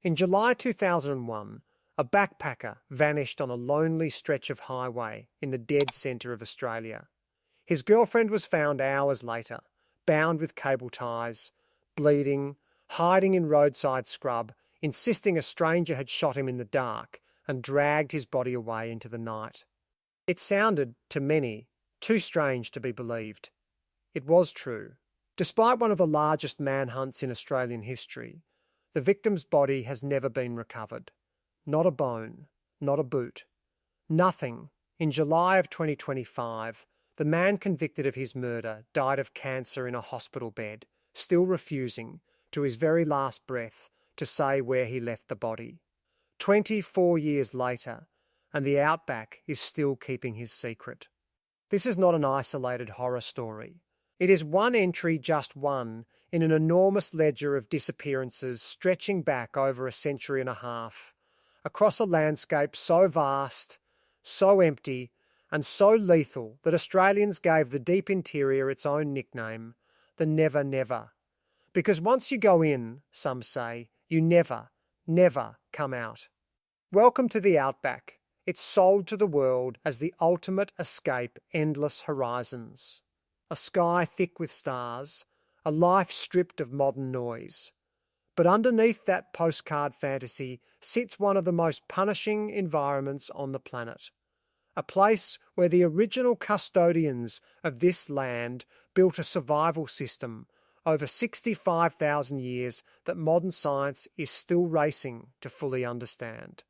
In July 2001, a backpacker vanished on a lonely stretch of highway in the dead centre of Australia. His girlfriend was found hours later, bound with cable ties, bleeding, hiding in roadside scrub, insisting a stranger had shot him in the dark and dragged his body away into the night. It sounded, to many, too strange to be believed. It was true. Despite one of the largest manhunts in Australian history, the victim's body has never been recovered. Not a bone, not a boot. Nothing. In July of 2025, the man convicted of his murder died of cancer in a hospital bed, still refusing, to his very last breath, to say where he left the body. 24 years later, and the Outback is still keeping his secret. This is not an isolated horror story. It is one entry, just one, in an enormous ledger of disappearances stretching back over a century and a half, across a landscape so vast, so empty, and so lethal that Australians gave the deep interior its own nickname, the Never Never. Because once you go in, some say, you never, never come out. Welcome to the Outback. It's sold to the world as the ultimate escape, endless horizons. A sky thick with stars, a life stripped of modern noise. But underneath that postcard fantasy sits one of the most punishing environments on the planet. A place where the original custodians of this land built a survival system over 65,000 years that modern science is still racing to fully understand.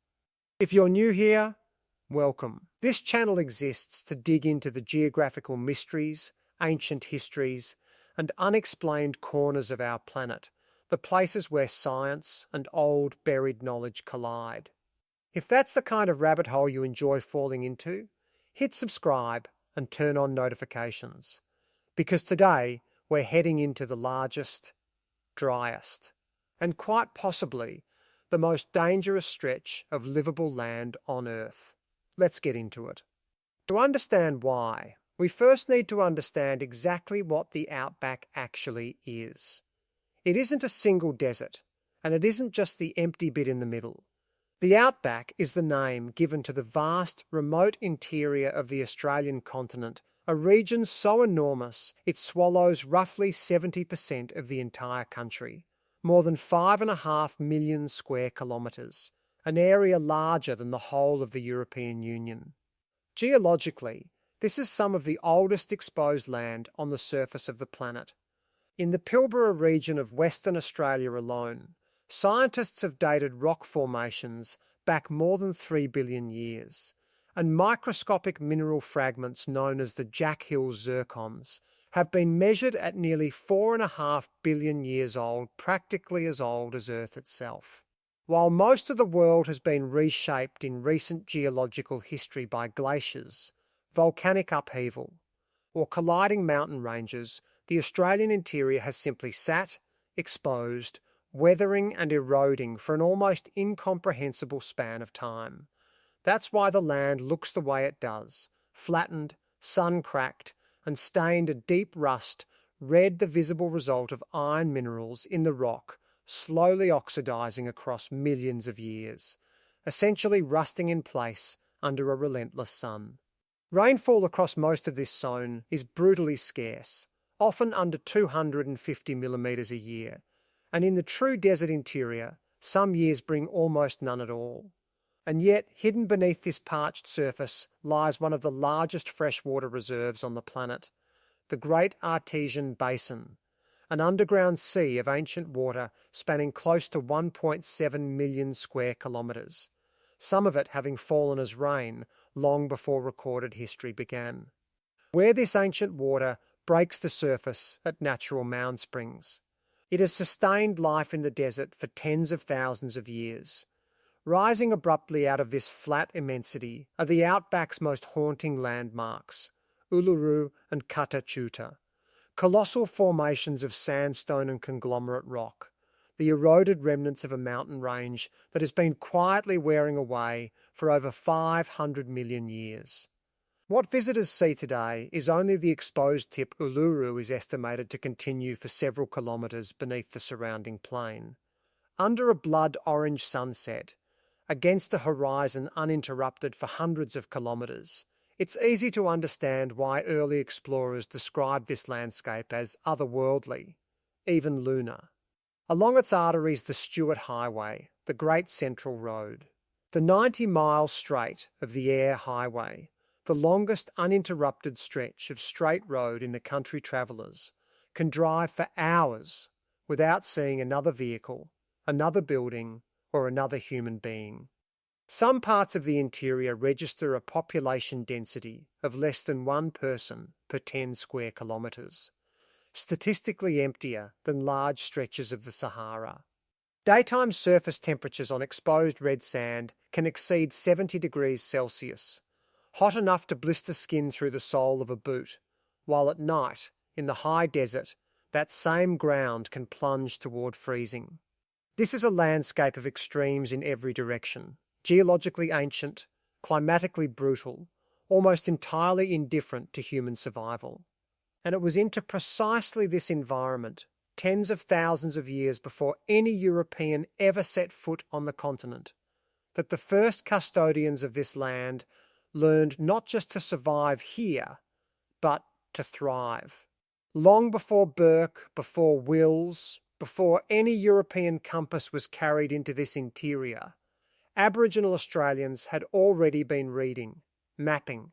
If you're new here, welcome. This channel exists to dig into the geographical mysteries, ancient histories, and unexplained corners of our planet, the places where science and old buried knowledge collide. If that's the kind of rabbit hole you enjoy falling into, hit subscribe and turn on notifications, because today we're heading into the largest, driest, and quite possibly the most dangerous stretch of livable land on Earth. Let's get into it. To understand why, we first need to understand exactly what the Outback actually is. It isn't a single desert, and it isn't just the empty bit in the middle. The Outback is the name given to the vast, remote interior of the Australian continent, a region so enormous it swallows roughly 70% of the entire country, more than 5.5 million square kilometres, an area larger than the whole of the European Union. Geologically, this is some of the oldest exposed land on the surface of the planet. In the Pilbara region of Western Australia alone, scientists have dated rock formations back more than 3 billion years, and microscopic mineral fragments known as the Jack Hill zircons have been measured at nearly 4.5 billion years old, practically as old as Earth itself. While most of the world has been reshaped in recent geological history by glaciers, volcanic upheaval, or colliding mountain ranges, the Australian interior has simply sat, exposed, weathering and eroding for an almost incomprehensible span of time. That's why the land looks the way it does, flattened, sun-cracked, and stained a deep rust, red, the visible result of iron minerals in the rock, slowly oxidizing across millions of years, essentially rusting in place under a relentless sun. Rainfall across most of this zone is brutally scarce, often under 250 millimetres a year, and in the true desert interior, some years bring almost none at all. And yet, hidden beneath this parched surface lies one of the largest freshwater reserves on the planet, the Great Artesian Basin, an underground sea of ancient water spanning close to 1.7 million square kilometres, some of it having fallen as rain long before recorded history began. Where this ancient water breaks the surface at natural mound springs, it has sustained life in the desert for tens of thousands of years. Rising abruptly out of this flat immensity are the Outback's most haunting landmarks, Uluru and Kata Tjuta, colossal formations of sandstone and conglomerate rock, the eroded remnants of a mountain range that has been quietly wearing away for over 500 million years. What visitors see today is only the exposed tip. Uluru is estimated to continue for several kilometres beneath the surrounding plain. under a blood-orange sunset, against a horizon uninterrupted for hundreds of kilometres, it's easy to understand why early explorers described this landscape as otherworldly, even lunar. Along its arteries the Stuart Highway, the Great Central Road. The 90-mile straight of the Eyre Highway, the longest uninterrupted stretch of straight road in the country travellers, can drive for hours without seeing another vehicle, another building, or another human being. Some parts of the interior register a population density of less than one person per 10 square kilometres, statistically emptier than large stretches of the Sahara. Daytime surface temperatures on exposed red sand can exceed 70 degrees Celsius, hot enough to blister skin through the sole of a boot, while at night, in the high desert, that same ground can plunge toward freezing. This is a landscape of extremes in every direction, geologically ancient, climatically brutal, almost entirely indifferent to human survival. And it was into precisely this environment, tens of thousands of years before any European ever set foot on the continent, that the first custodians of this land learned not just to survive here, but to thrive. Long before Burke, before Wills, before any European compass was carried into this interior, Aboriginal Australians had already been reading, mapping,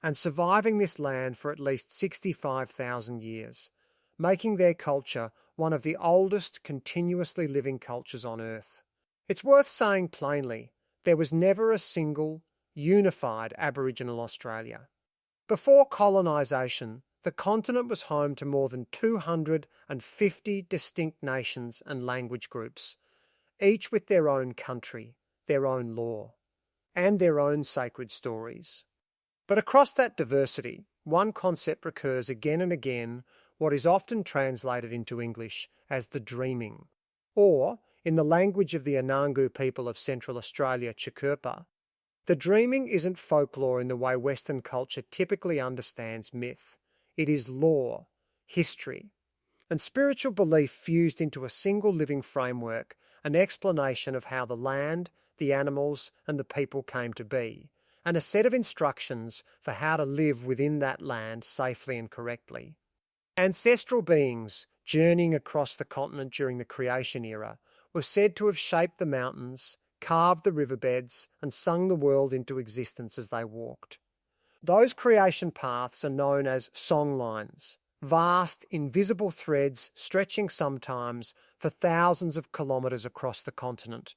and surviving this land for at least 65,000 years, making their culture one of the oldest continuously living cultures on Earth. It's worth saying plainly, there was never a single, unified Aboriginal Australia. Before colonisation, the continent was home to more than 250 distinct nations and language groups, each with their own country, their own law, and their own sacred stories. But across that diversity, one concept recurs again and again, what is often translated into English as the dreaming, or, in the language of the Anangu people of Central Australia, Chukurpa, the dreaming isn't folklore in the way Western culture typically understands myth. It is lore, history, and spiritual belief fused into a single living framework, an explanation of how the land, the animals, and the people came to be, and a set of instructions for how to live within that land safely and correctly. Ancestral beings journeying across the continent during the creation era were said to have shaped the mountains, carved the riverbeds, and sung the world into existence as they walked. Those creation paths are known as songlines, vast, invisible threads stretching sometimes for thousands of kilometres across the continent,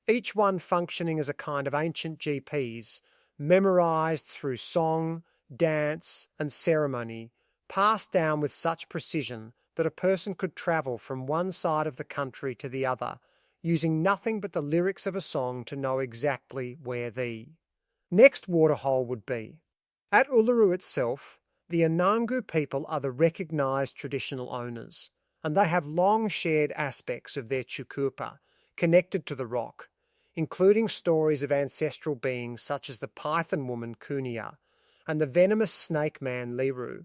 each one functioning as a kind of ancient GPS, memorised through song, dance, and ceremony, passed down with such precision that a person could travel from one side of the country to the other, using nothing but the lyrics of a song to know exactly where the next waterhole would be. At Uluru itself, the Anangu people are the recognised traditional owners, and they have long shared aspects of their Chukurpa connected to the rock, including stories of ancestral beings such as the python woman Kunia and the venomous snake man Liru,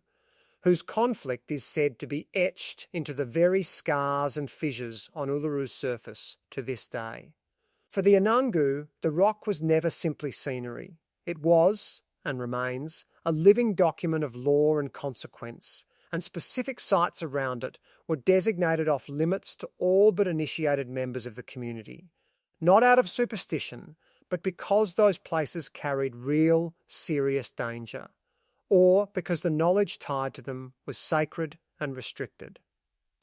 whose conflict is said to be etched into the very scars and fissures on Uluru's surface to this day. For the Anangu, the rock was never simply scenery. It was, and remains, a living document of law and consequence, and specific sites around it were designated off limits to all but initiated members of the community, not out of superstition, but because those places carried real, serious danger, or because the knowledge tied to them was sacred and restricted.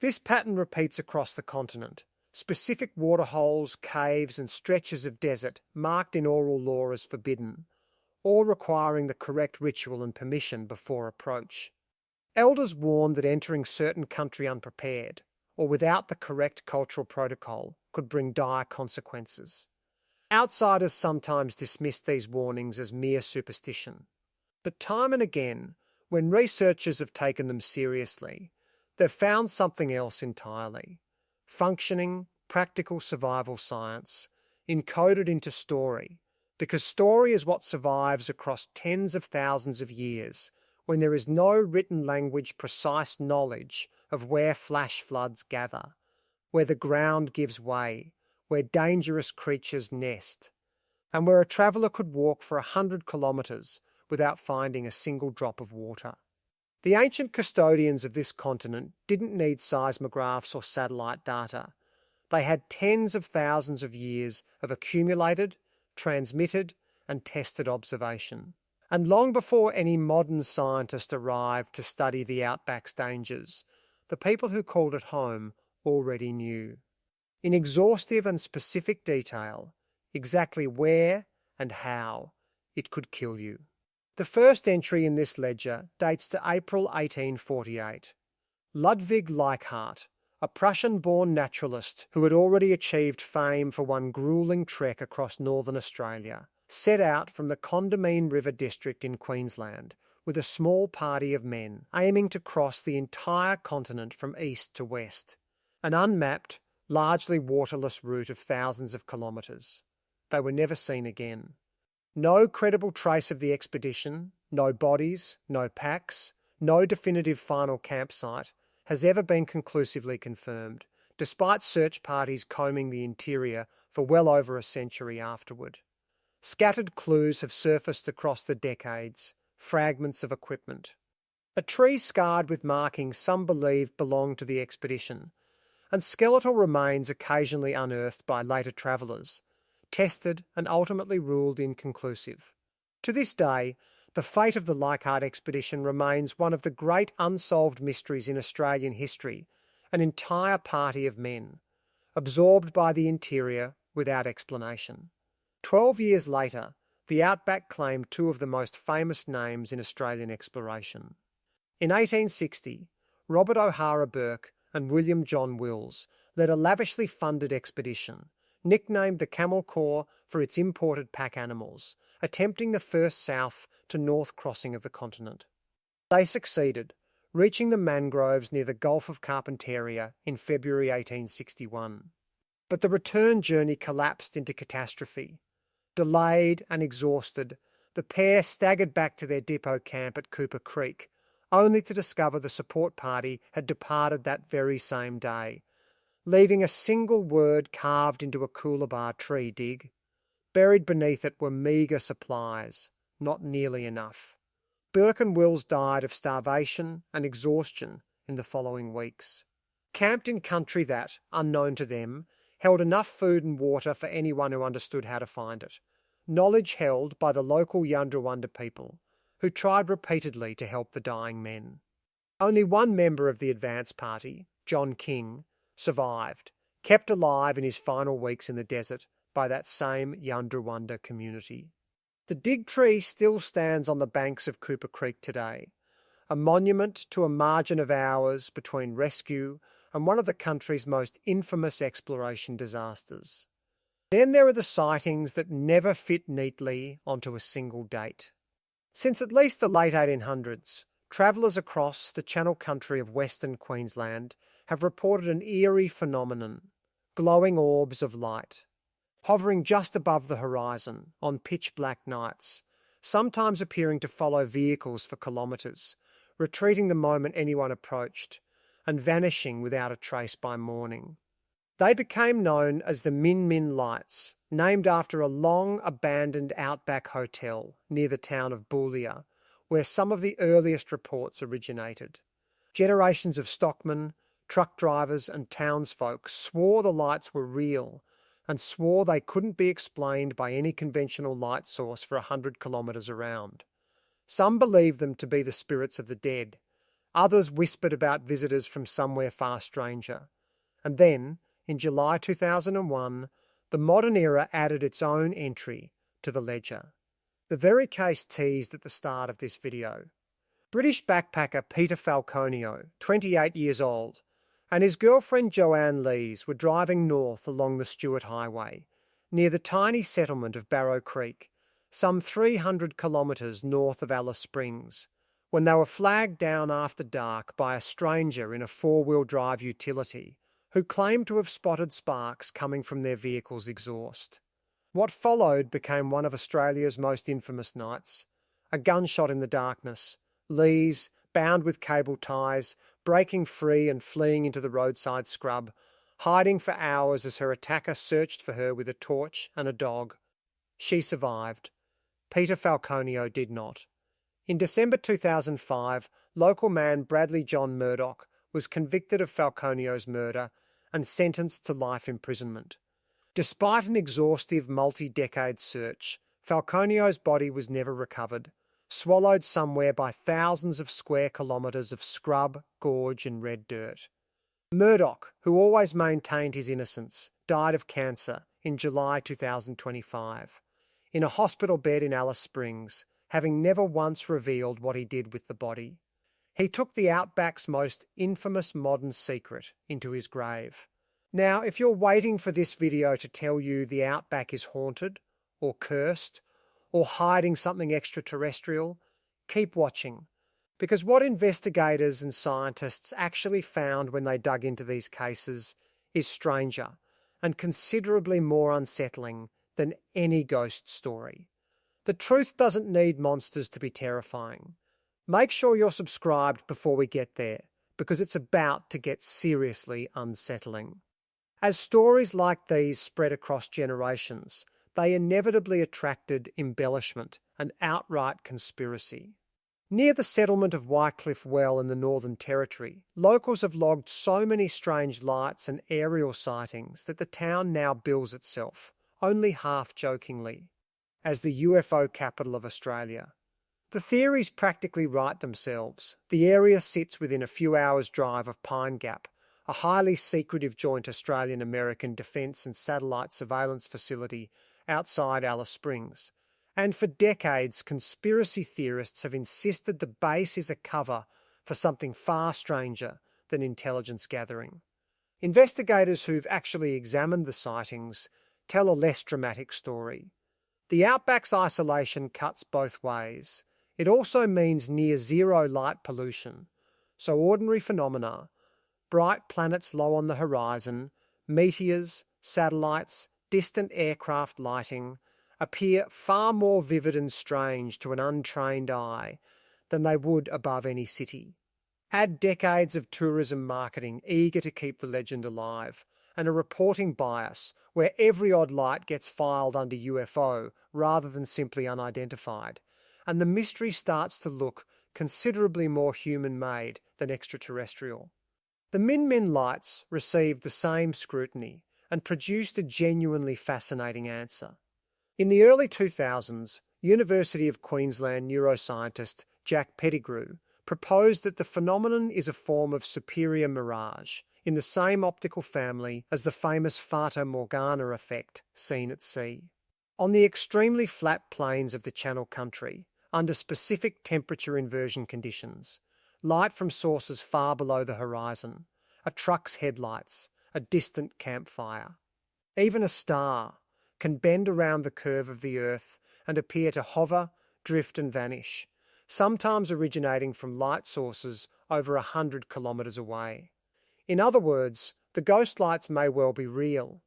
This pattern repeats across the continent. Specific waterholes, caves, and stretches of desert marked in oral law as forbidden, all requiring the correct ritual and permission before approach. Elders warned that entering certain country unprepared, or without the correct cultural protocol, could bring dire consequences. Outsiders sometimes dismissed these warnings as mere superstition. But time and again, when researchers have taken them seriously, they've found something else entirely. Functioning, practical survival science, encoded into story, because story is what survives across tens of thousands of years, when there is no written language precise knowledge of where flash floods gather, where the ground gives way, where dangerous creatures nest, and where a traveller could walk for 100 kilometres without finding a single drop of water. The ancient custodians of this continent didn't need seismographs or satellite data. They had tens of thousands of years of accumulated, transmitted, and tested observation. And long before any modern scientist arrived to study the Outback's dangers, the people who called it home already knew, in exhaustive and specific detail, exactly where and how it could kill you. The first entry in this ledger dates to April 1848. Ludwig Leichhardt, a Prussian-born naturalist who had already achieved fame for one gruelling trek across northern Australia, set out from the Condamine River district in Queensland with a small party of men aiming to cross the entire continent from east to west, an unmapped, largely waterless route of thousands of kilometres. They were never seen again. No credible trace of the expedition, no bodies, no packs, no definitive final campsite has ever been conclusively confirmed, despite search parties combing the interior for well over a century afterward. Scattered clues have surfaced across the decades, fragments of equipment. A tree scarred with markings some believed belonged to the expedition, and skeletal remains occasionally unearthed by later travellers, tested and ultimately ruled inconclusive. To this day, the fate of the Leichhardt expedition remains one of the great unsolved mysteries in Australian history, an entire party of men, absorbed by the interior without explanation. 12 years later, the Outback claimed two of the most famous names in Australian exploration. In 1860, Robert O'Hara Burke and William John Wills led a lavishly funded expedition, nicknamed the Camel Corps for its imported pack animals, attempting the first south to north crossing of the continent. They succeeded, reaching the mangroves near the Gulf of Carpentaria in February 1861. But the return journey collapsed into catastrophe. Delayed and exhausted, the pair staggered back to their depot camp at Cooper Creek, only to discover the support party had departed that very same day, leaving a single word carved into a coolabah tree dig. Buried beneath it were meagre supplies, not nearly enough. Burke and Wills died of starvation and exhaustion in the following weeks. Camped in country that, unknown to them, held enough food and water for anyone who understood how to find it. Knowledge held by the local Yundrawunda people, who tried repeatedly to help the dying men. Only one member of the advance party, John King, survived, kept alive in his final weeks in the desert by that same Yundrawunda community. The dig tree still stands on the banks of Cooper Creek today, a monument to a margin of hours between rescue and one of the country's most infamous exploration disasters. Then there are the sightings that never fit neatly onto a single date. Since at least the late 1800s, travellers across the Channel Country of Western Queensland have reported an eerie phenomenon, glowing orbs of light, hovering just above the horizon on pitch-black nights, sometimes appearing to follow vehicles for kilometres, retreating the moment anyone approached, and vanishing without a trace by morning. They became known as the Min Min Lights, named after a long-abandoned outback hotel near the town of Boulia, where some of the earliest reports originated. Generations of stockmen, truck drivers and townsfolk swore the lights were real and swore they couldn't be explained by any conventional light source for 100 kilometres around. Some believed them to be the spirits of the dead. Others whispered about visitors from somewhere far stranger. And then, in July 2001, the modern era added its own entry to the ledger. The very case teased at the start of this video. British backpacker Peter Falconio, 28 years old, and his girlfriend Joanne Lees were driving north along the Stuart Highway, near the tiny settlement of Barrow Creek, some 300 kilometres north of Alice Springs, when they were flagged down after dark by a stranger in a four-wheel drive utility who claimed to have spotted sparks coming from their vehicle's exhaust. What followed became one of Australia's most infamous nights. A gunshot in the darkness, Lees, bound with cable ties, breaking free and fleeing into the roadside scrub, hiding for hours as her attacker searched for her with a torch and a dog. She survived. Peter Falconio did not. In December 2005, local man Bradley John Murdoch was convicted of Falconio's murder and sentenced to life imprisonment. Despite an exhaustive multi-decade search, Falconio's body was never recovered, swallowed somewhere by thousands of square kilometres of scrub, gorge and red dirt. Murdoch, who always maintained his innocence, died of cancer in July 2025, in a hospital bed in Alice Springs, having never once revealed what he did with the body. He took the Outback's most infamous modern secret into his grave. Now, if you're waiting for this video to tell you the Outback is haunted, or cursed, or hiding something extraterrestrial, keep watching, because what investigators and scientists actually found when they dug into these cases is stranger and considerably more unsettling than any ghost story. The truth doesn't need monsters to be terrifying. Make sure you're subscribed before we get there, because it's about to get seriously unsettling. As stories like these spread across generations, they inevitably attracted embellishment and outright conspiracy. Near the settlement of Wycliffe Well in the Northern Territory, locals have logged so many strange lights and aerial sightings that the town now bills itself, only half-jokingly, as the UFO capital of Australia. The theories practically write themselves. The area sits within a few hours' drive of Pine Gap, a highly secretive joint Australian-American defence and satellite surveillance facility outside Alice Springs. And for decades, conspiracy theorists have insisted the base is a cover for something far stranger than intelligence gathering. Investigators who've actually examined the sightings tell a less dramatic story. The Outback's isolation cuts both ways. It also means near zero light pollution, so ordinary phenomena, bright planets low on the horizon, meteors, satellites, distant aircraft lighting, appear far more vivid and strange to an untrained eye than they would above any city. Add decades of tourism marketing eager to keep the legend alive, and a reporting bias where every odd light gets filed under UFO rather than simply unidentified, and the mystery starts to look considerably more human-made than extraterrestrial. The Min Min lights received the same scrutiny and produced a genuinely fascinating answer. In the early 2000s, University of Queensland neuroscientist Jack Pettigrew proposed that the phenomenon is a form of superior mirage, in the same optical family as the famous Fata Morgana effect seen at sea. On the extremely flat plains of the Channel Country, under specific temperature inversion conditions, light from sources far below the horizon, a truck's headlights, a distant campfire, even a star, can bend around the curve of the Earth and appear to hover, drift and vanish, sometimes originating from light sources over 100 kilometres away. In other words, the ghost lights may well be real,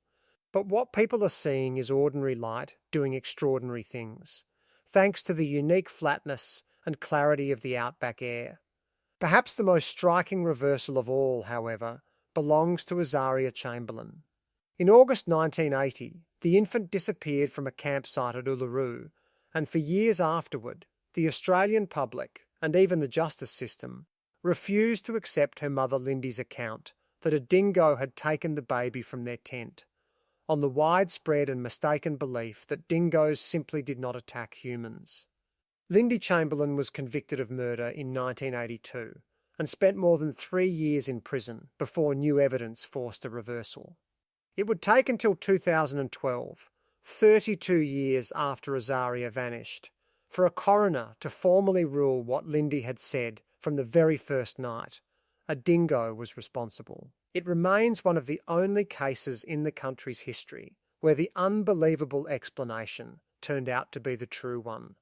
but what people are seeing is ordinary light doing extraordinary things, thanks to the unique flatness and clarity of the outback air. Perhaps the most striking reversal of all, however, belongs to Azaria Chamberlain. In August 1980, the infant disappeared from a campsite at Uluru, and for years afterward, the Australian public, and even the justice system, refused to accept her mother Lindy's account that a dingo had taken the baby from their tent, on the widespread and mistaken belief that dingoes simply did not attack humans. Lindy Chamberlain was convicted of murder in 1982 and spent more than 3 years in prison before new evidence forced a reversal. It would take until 2012, 32 years after Azaria vanished, for a coroner to formally rule what Lindy had said from the very first night: a dingo was responsible. It remains one of the only cases in the country's history where the unbelievable explanation turned out to be the true one,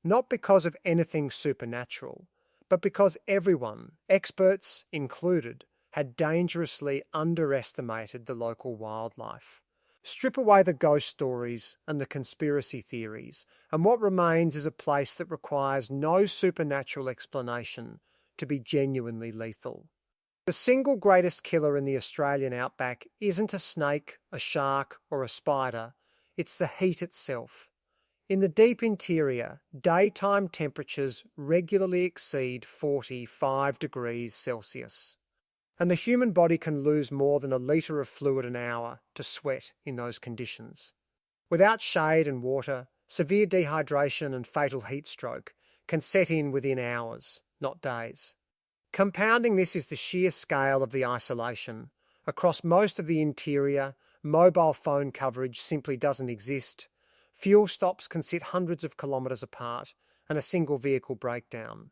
not because of anything supernatural, but because everyone, experts included, had dangerously underestimated the local wildlife. Strip away the ghost stories and the conspiracy theories, and what remains is a place that requires no supernatural explanation to be genuinely lethal. The single greatest killer in the Australian outback isn't a snake, a shark, or a spider, it's the heat itself. In the deep interior, daytime temperatures regularly exceed 45 degrees Celsius. And the human body can lose more than a litre of fluid an hour to sweat in those conditions. Without shade and water, severe dehydration and fatal heat stroke can set in within hours, not days. Compounding this is the sheer scale of the isolation. Across most of the interior, mobile phone coverage simply doesn't exist. Fuel stops can sit hundreds of kilometres apart, and a single vehicle breakdown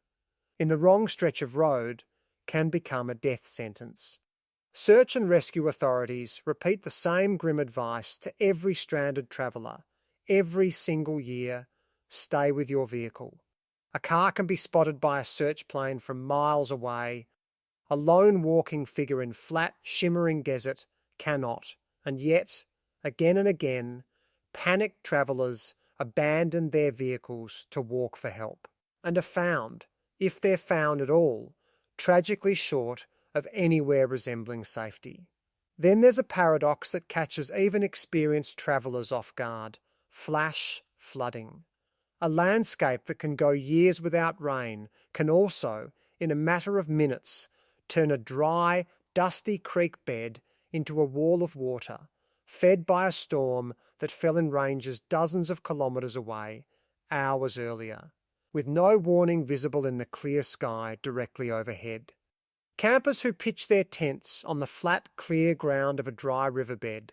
in the wrong stretch of road can become a death sentence. Search and rescue authorities repeat the same grim advice to every stranded traveller, every single year: stay with your vehicle. A car can be spotted by a search plane from miles away. A lone walking figure in flat, shimmering desert cannot. And yet, again and again, panicked travellers abandon their vehicles to walk for help, and are found, if they're found at all, tragically short of anywhere resembling safety. Then there's a paradox that catches even experienced travellers off guard: flash flooding. A landscape that can go years without rain can also, in a matter of minutes, turn a dry, dusty creek bed into a wall of water, fed by a storm that fell in ranges dozens of kilometres away hours earlier, with no warning visible in the clear sky directly overhead. Campers who pitch their tents on the flat, clear ground of a dry riverbed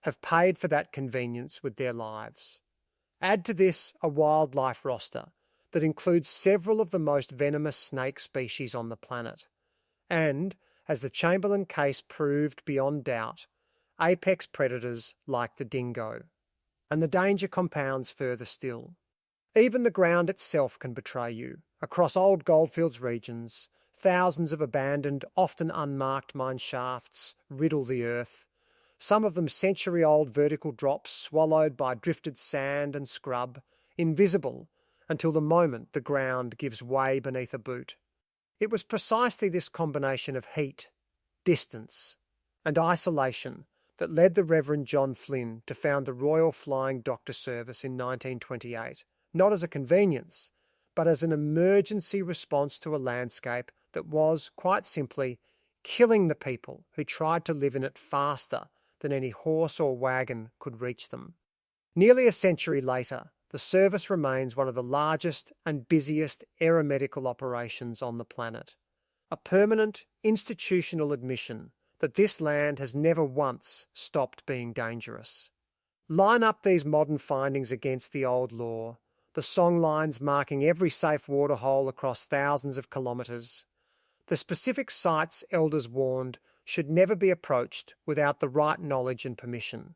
have paid for that convenience with their lives. Add to this a wildlife roster that includes several of the most venomous snake species on the planet. And, as the Chamberlain case proved beyond doubt, apex predators like the dingo. And the danger compounds further still. Even the ground itself can betray you. Across old goldfields regions, thousands of abandoned, often unmarked mine shafts riddle the earth, some of them century-old vertical drops swallowed by drifted sand and scrub, invisible until the moment the ground gives way beneath a boot. It was precisely this combination of heat, distance, and isolation that led the Reverend John Flynn to found the Royal Flying Doctor Service in 1928, not as a convenience, but as an emergency response to a landscape that was, quite simply, killing the people who tried to live in it faster than any horse or wagon could reach them. Nearly a century later, the service remains one of the largest and busiest aeromedical operations on the planet. A permanent, institutional admission that this land has never once stopped being dangerous. Line up these modern findings against the old law, the songlines marking every safe waterhole across thousands of kilometres. The specific sites elders warned should never be approached without the right knowledge and permission.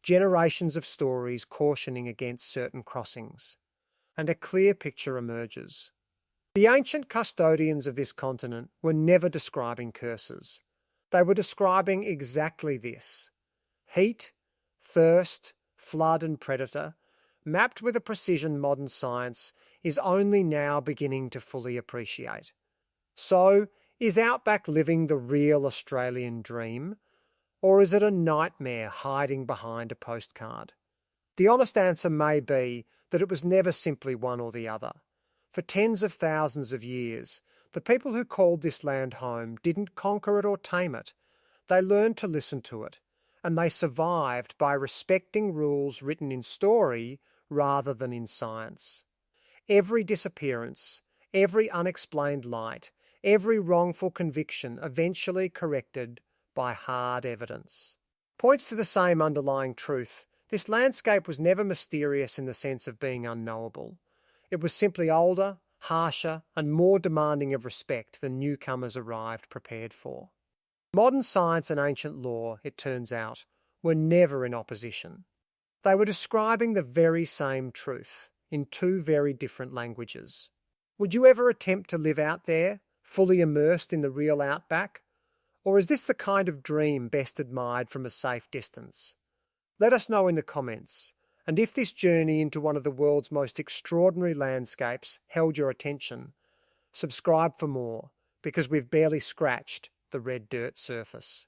Generations of stories cautioning against certain crossings. And a clear picture emerges. The ancient custodians of this continent were never describing curses. They were describing exactly this: heat, thirst, flood and predator, mapped with a precision modern science is only now beginning to fully appreciate. So, is outback living the real Australian dream? Or is it a nightmare hiding behind a postcard? The honest answer may be that it was never simply one or the other. For tens of thousands of years, the people who called this land home didn't conquer it or tame it. They learned to listen to it, and they survived by respecting rules written in story rather than in science. Every disappearance, every unexplained light, every wrongful conviction eventually corrected by hard evidence, points to the same underlying truth. This landscape was never mysterious in the sense of being unknowable. It was simply older, harsher, and more demanding of respect than newcomers arrived prepared for. Modern science and ancient law, it turns out, were never in opposition. They were describing the very same truth in two very different languages. Would you ever attempt to live out there, fully immersed in the real outback? Or is this the kind of dream best admired from a safe distance? Let us know in the comments, and if this journey into one of the world's most extraordinary landscapes held your attention, subscribe for more, because we've barely scratched the red dirt surface.